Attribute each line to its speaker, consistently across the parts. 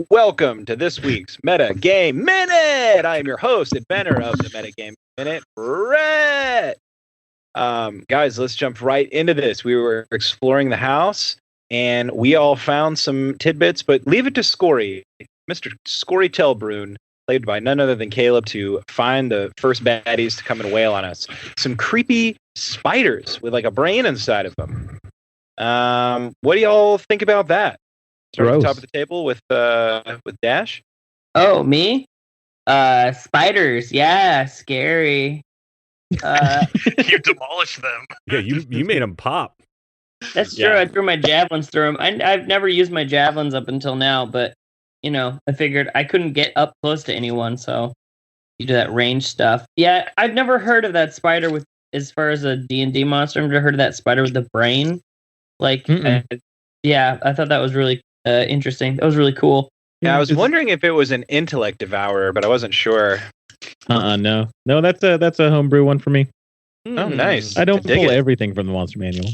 Speaker 1: Welcome to this week's Meta Game Minute. I am your host, inventor of the Meta Game Minute, Brett. Guys, let's jump right into this. We were exploring the house, and we all found some tidbits, but leave it to Scory, Mr. Scory Telbrun, played by none other than Caleb, to find the first baddies to come and wail on us. Some creepy spiders with like a brain inside of them. What do y'all think about that? Start at the top of the table with Dash.
Speaker 2: Oh, me? Spiders. Yeah, scary.
Speaker 3: You demolished them.
Speaker 4: Yeah, you made them pop.
Speaker 2: That's true. I threw my javelins through them. I've never used my javelins up until now, but I figured I couldn't get up close to anyone, so you do that range stuff. Yeah, I've never heard of that spider with, as far as a D&D monster. I've never heard of that spider with the brain. I thought that was really interesting. That was really cool.
Speaker 1: Yeah, I was wondering if it was an intellect devourer, but I wasn't sure.
Speaker 5: No, that's a homebrew one for me.
Speaker 1: Oh, nice.
Speaker 5: I don't pull everything from the monster manual.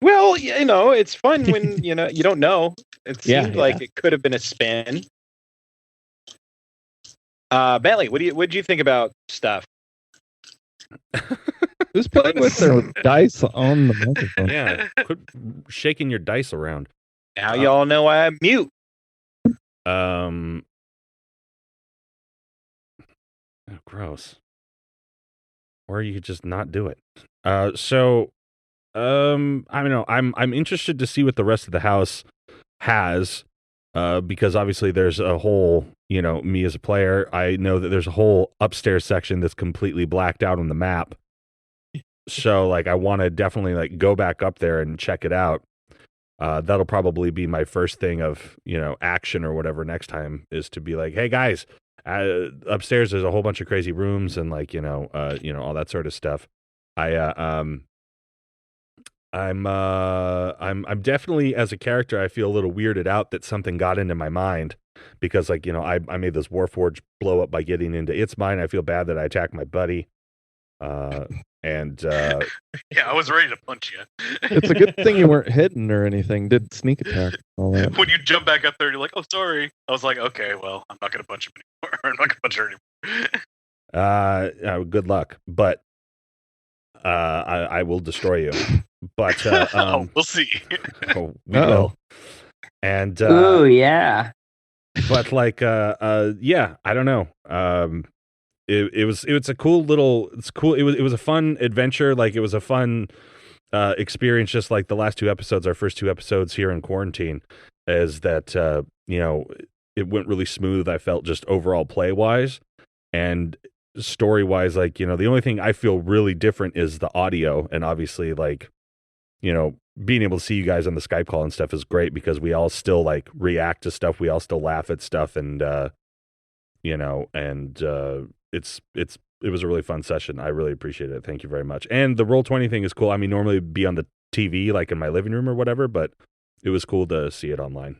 Speaker 1: Well, it's fun when you don't know. It seemed like it could have been a spin. Bentley, what do you think about stuff?
Speaker 6: Who's playing with their dice on the microphone?
Speaker 4: Yeah, quit shaking your dice around.
Speaker 1: Now y'all know why I'm mute.
Speaker 4: Oh, gross. Or you could just not do it. I don't know. I'm interested to see what the rest of the house has, because obviously there's a whole, me as a player, I know that there's a whole upstairs section that's completely blacked out on the map. So I want to definitely go back up there and check it out. That'll probably be my first thing of, action or whatever next time, is to be like, hey guys, upstairs there's a whole bunch of crazy rooms and all that sort of stuff. I'm definitely, as a character, I feel a little weirded out that something got into my mind, because I made this Warforge blow up by getting into its mind. I feel bad that I attacked my buddy.
Speaker 3: Yeah, I was ready to punch you.
Speaker 6: It's a good thing you weren't hidden or anything. Did sneak attack. All that.
Speaker 3: When you jump back up there, you're like, "Oh, sorry." I was like, "Okay, well, I'm not gonna punch him anymore. I'm not gonna punch her anymore."
Speaker 4: Good luck, but I will destroy you. But
Speaker 3: we'll see.
Speaker 4: We will. And
Speaker 2: ooh, yeah.
Speaker 4: But yeah, I don't know. It was a cool little. It's cool. It was a fun adventure. It was a fun experience. Just like the last two episodes, our first two episodes here in quarantine, is that it went really smooth. I felt just overall play wise and story wise. The only thing I feel really different is the audio, and obviously being able to see you guys on the Skype call and stuff is great, because we all still react to stuff. We all still laugh at stuff, and it was a really fun session. I really appreciate it. Thank you very much. And the Roll20 thing is cool. I mean, normally it'd be on the TV, in my living room or whatever, but it was cool to see it online.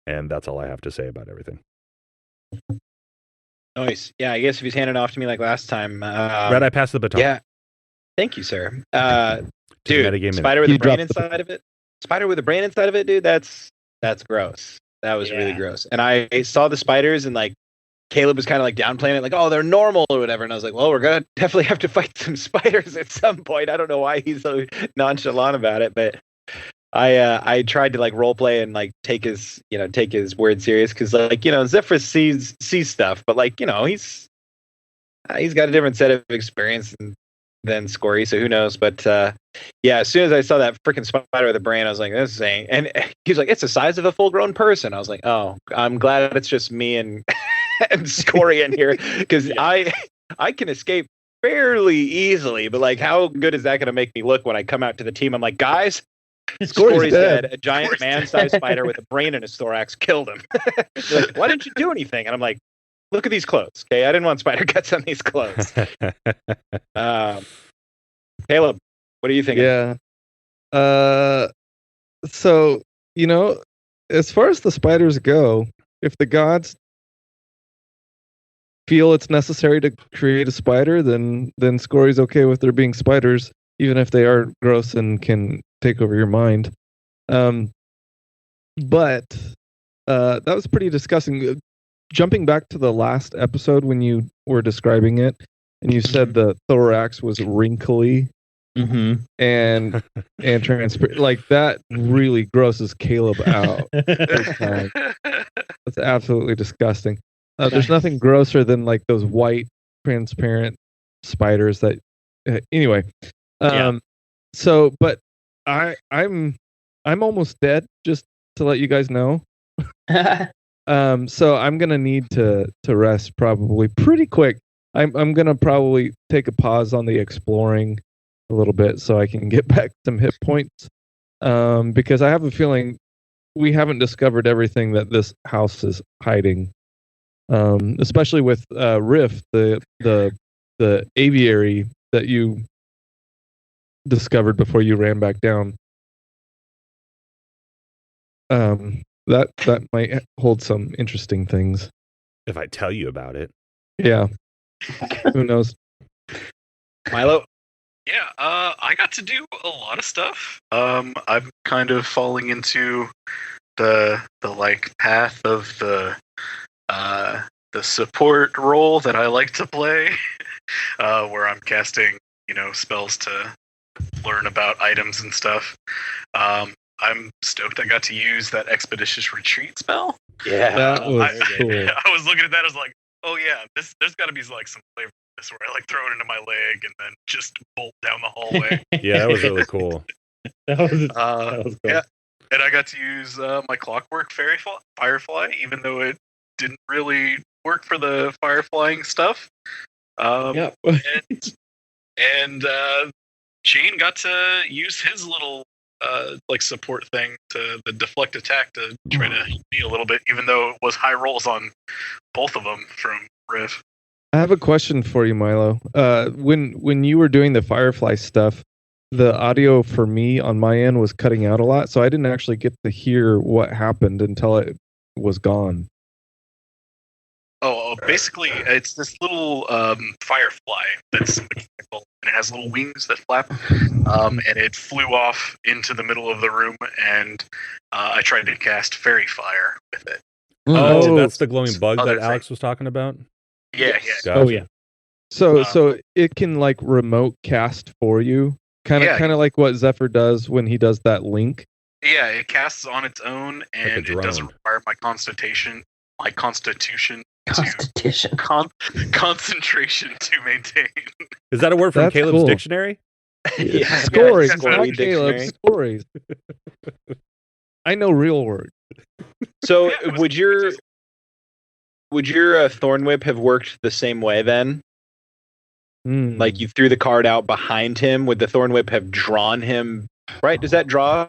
Speaker 4: And that's all I have to say about everything.
Speaker 1: Nice. Yeah, I guess if he's handing off to me like last time.
Speaker 4: Brad, I passed the baton.
Speaker 1: Yeah. Thank you, sir. Dude, spider with a brain inside of it. Spider with a brain inside of it, dude. That's gross. That was really gross. And I saw the spiders, and Caleb was kind of downplaying it, oh, they're normal or whatever. And I was like, well, we're going to definitely have to fight some spiders at some point. I don't know why he's so nonchalant about it, but I tried to role play and take his word serious, because Zephyrus sees stuff, but he's got a different set of experience than Scory, so who knows. But yeah, as soon as I saw that freaking spider with a brain, I was like, this ain't. And he was like, it's the size of a full-grown person. I was like, oh, I'm glad it's just me and Scory in here, because I can escape fairly easily, but how good is that going to make me look when I come out to the team? I'm like, guys, Scory's dead. A giant man-sized spider with a brain in his thorax killed him. Like, why didn't you do anything? And I'm like, look at these clothes. Okay, I didn't want spider guts on these clothes. Caleb, what are you thinking?
Speaker 6: Yeah. So as far as the spiders go, if the gods feel it's necessary to create a spider, then Scory's okay with there being spiders, even if they are gross and can take over your mind. But that was pretty disgusting. Jumping back to the last episode when you were describing it, and you said the thorax was wrinkly and transparent, like that really grosses Caleb out. That's absolutely disgusting. There's nothing grosser than like those white transparent spiders that anyway. So but I'm almost dead, just to let you guys know. So I'm gonna need to rest probably pretty quick. I'm gonna probably take a pause on the exploring a little bit so I can get back some hit points. Because I have a feeling we haven't discovered everything that this house is hiding. Especially with Riff, the aviary that you discovered before you ran back down. That might hold some interesting things.
Speaker 4: If I tell you about it.
Speaker 6: Yeah. Who knows?
Speaker 1: Milo?
Speaker 3: Yeah, I got to do a lot of stuff. I'm kind of falling into the like path of the support role that I like to play, where I'm casting, spells to learn about items and stuff. I'm stoked I got to use that Expeditious Retreat spell.
Speaker 1: Yeah,
Speaker 6: that was cool.
Speaker 3: I was looking at that, I was like, oh yeah, there's got to be like some flavor to this where I like throw it into my leg and then just bolt down the hallway.
Speaker 4: Yeah, that was really cool.
Speaker 5: That was cool.
Speaker 3: Yeah, and I got to use my Clockwork Firefly, even though it didn't really work for the fireflying stuff. And Shane got to use his little like support thing to the deflect attack to try to heal me a little bit, even though it was high rolls on both of them from Riff.
Speaker 6: I have a question for you, Milo. When you were doing the Firefly stuff, the audio for me on my end was cutting out a lot, so I didn't actually get to hear what happened until it was gone.
Speaker 3: Basically, it's this little firefly that's mechanical, and it has little wings that flap, and it flew off into the middle of the room, and I tried to cast Fairy Fire with it.
Speaker 4: Oh, that's the glowing bug that Alex was talking about?
Speaker 3: Yeah.
Speaker 4: Gotcha.
Speaker 5: Oh, yeah.
Speaker 6: So it can like remote cast for you, kind of like what Zephyr does when he does that link.
Speaker 3: Yeah, it casts on its own, and
Speaker 4: like
Speaker 3: it doesn't require my constitution concentration to maintain.
Speaker 4: Is that a word from
Speaker 6: That's
Speaker 4: Caleb's
Speaker 6: cool.
Speaker 4: dictionary?
Speaker 6: Yeah, stories,
Speaker 1: Story
Speaker 6: not Caleb, stories. I know real words.
Speaker 1: So would your Thorn Whip have worked the same way then? Like you threw the card out behind him, would the Thorn Whip have drawn him? Right? Does that draw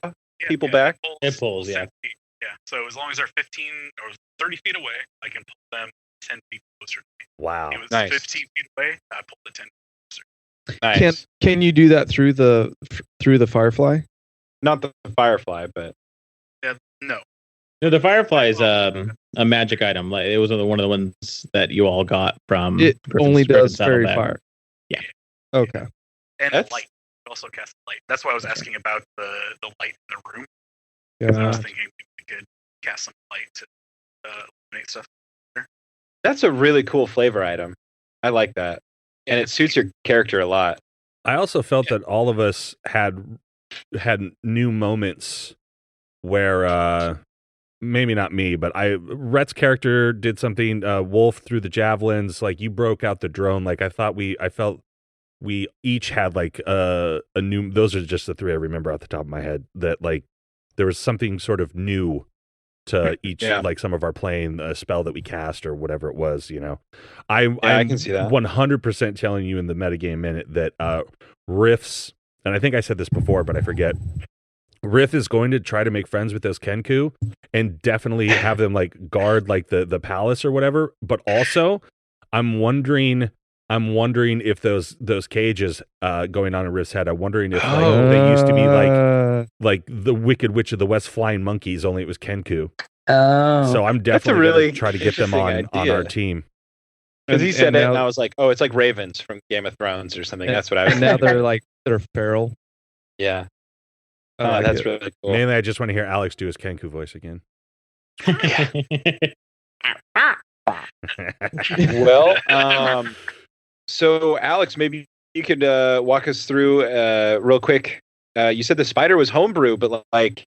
Speaker 1: people back?
Speaker 5: It pulls, yeah.
Speaker 3: Yeah. So as long as they're 15 or 30 feet away, I can pull them 10 feet closer to me.
Speaker 4: Wow.
Speaker 3: It was
Speaker 1: Nice.
Speaker 3: 15 feet away, I pulled the 10 feet closer.
Speaker 1: Nice.
Speaker 6: Can you do that through the Firefly?
Speaker 1: Not the Firefly, but
Speaker 3: Yeah, no.
Speaker 5: No, the Firefly is a magic item. Like, it was one of the ones that you all got from.
Speaker 6: It only does
Speaker 5: Fairy
Speaker 6: Fairy Fire.
Speaker 5: Yeah.
Speaker 6: Okay.
Speaker 3: And
Speaker 1: That's-
Speaker 3: light. You also cast light. That's why I was asking about the light in the room. I
Speaker 6: Yeah.
Speaker 3: was thinking we could cast some light to illuminate stuff.
Speaker 1: that's a really cool flavor item. I like that. And it suits your character a lot.
Speaker 4: I also felt that all of us had new moments where maybe not me, but Rhett's character did something. Wolf threw the javelins. Like you broke out the drone. Like I felt we each had like a new. Those are just the three I remember off the top of my head. That like there was something sort of new to each, like some of our playing a spell that we cast or whatever it was. I
Speaker 1: can see that.
Speaker 4: 100% telling you in the metagame minute that Riffs, and I think I said this before, but I forget. Riff is going to try to make friends with those Kenku and definitely have them like guard like the palace or whatever. But also, I'm wondering if those cages going on in Riff's head. I'm wondering if they used to be like the Wicked Witch of the West flying monkeys, only it was Kenku.
Speaker 2: Oh,
Speaker 4: So I'm definitely
Speaker 1: really
Speaker 4: going to try to get them on our team.
Speaker 1: Because he said it,
Speaker 6: now,
Speaker 1: and I was like, "Oh, it's like ravens from Game of Thrones or something." That's what I was.
Speaker 6: And now
Speaker 1: thinking.
Speaker 6: they're feral.
Speaker 1: Yeah.
Speaker 6: I like
Speaker 1: That's
Speaker 6: it.
Speaker 1: really cool.
Speaker 4: Mainly, I just want to hear Alex do his Kenku voice again.
Speaker 1: Well, so Alex, maybe you could walk us through real quick. You said the spider was homebrew, but like,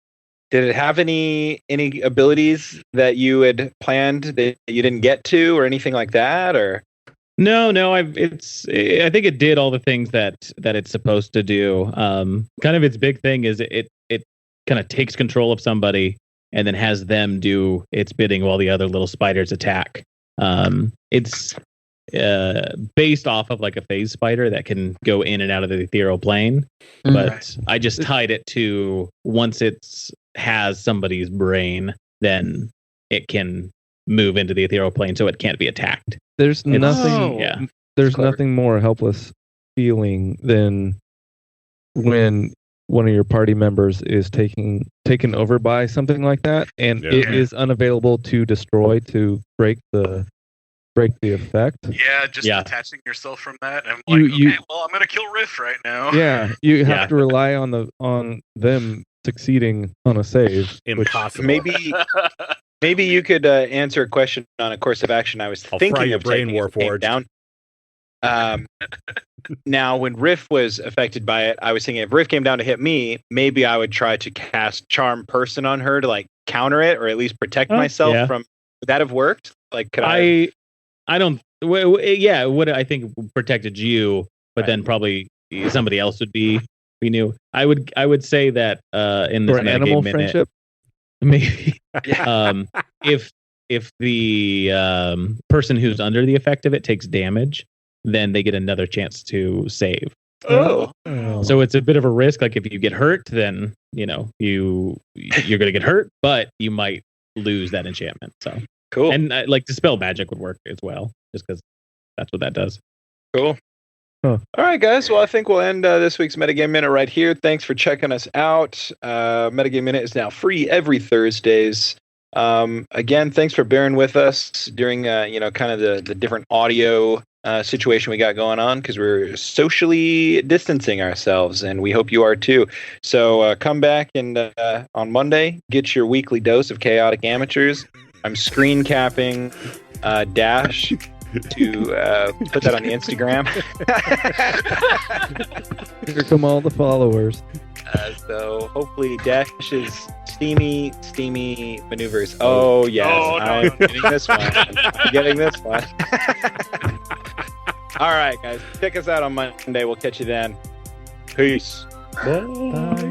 Speaker 1: did it have any abilities that you had planned that you didn't get to, or anything like that, or?
Speaker 5: No. I think it did all the things that it's supposed to do. Kind of its big thing is it kind of takes control of somebody and then has them do its bidding while the other little spiders attack. It's based off of like a phase spider that can go in and out of the ethereal plane, but I just tied it to once it's has somebody's brain, then it can move into the ethereal plane, so it can't be attacked.
Speaker 6: There's nothing. There's nothing more helpless feeling than when one of your party members is taken over by something like that, and it is unavailable to destroy, to break the effect.
Speaker 3: Yeah, just detaching yourself from that. I'm like, okay, well, I'm gonna kill Riff right now.
Speaker 6: Yeah, you have to rely on them succeeding on a save.
Speaker 4: Impossible.
Speaker 1: Maybe you could answer a question on a course of action I was thinking of
Speaker 4: brain
Speaker 1: taking
Speaker 4: Warforged
Speaker 1: down. Now, when Riff was affected by it, I was thinking if Riff came down to hit me, maybe I would try to cast Charm Person on her to like counter it, or at least protect myself from. Would that have worked? Like, could I
Speaker 5: don't. Yeah, it would. I think protected you, but then probably somebody else would be new. I would say that in this
Speaker 6: animal friendship,
Speaker 5: maybe if the person who's under the effect of it takes damage, then they get another chance to save. So it's a bit of a risk. Like if you get hurt, then you're going to get hurt, but you might lose that enchantment. So
Speaker 1: cool.
Speaker 5: And like Dispel Magic would work as well, just because that's what that does.
Speaker 1: Cool. All right, guys. Well, I think we'll end this week's Metagame Minute right here. Thanks for checking us out. Metagame Minute is now free every Thursdays. Again, thanks for bearing with us during kind of the different audio situation we got going on, because we're socially distancing ourselves, and we hope you are too. So come back and on Monday, get your weekly dose of Chaotic Amateurs. I'm screen capping Dash to put that on the Instagram.
Speaker 6: Here come all the followers.
Speaker 1: So hopefully Dash's steamy maneuvers. Oh yes, I'm getting this one. I'm getting this one. All right, guys, check us out on Monday. We'll catch you then. Peace.
Speaker 6: Bye.